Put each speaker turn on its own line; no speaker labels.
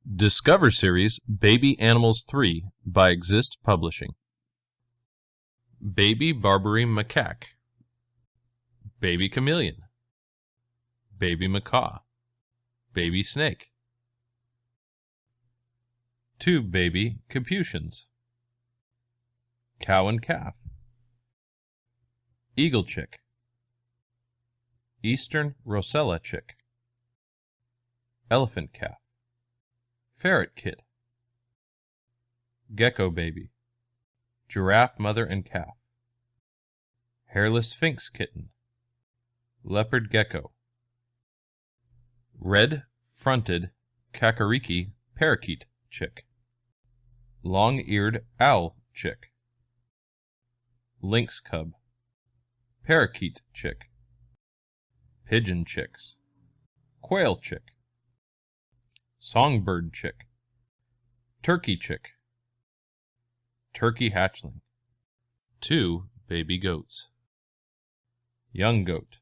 Discover Series Baby Animals 3 by Exist Publishing. Baby Barbary Macaque, Baby Chameleon, Baby Macaw, Baby Snake. 2 baby Capuchins, Cow and Calf, Eagle Chick, Eastern Rosella Chick, Elephant Calf, Ferret Kit, Gecko Baby, Giraffe Mother and Calf, Hairless Sphinx Kitten, Leopard Gecko, Red-Fronted Kakariki Parakeet Chick, Long-Eared Owl Chick, Lynx Cub, Parakeet Chick, Pigeon Chicks, Quail Chick, Songbird Chick, Turkey Chick, Turkey Hatchling. 2 baby goats, Young Goat,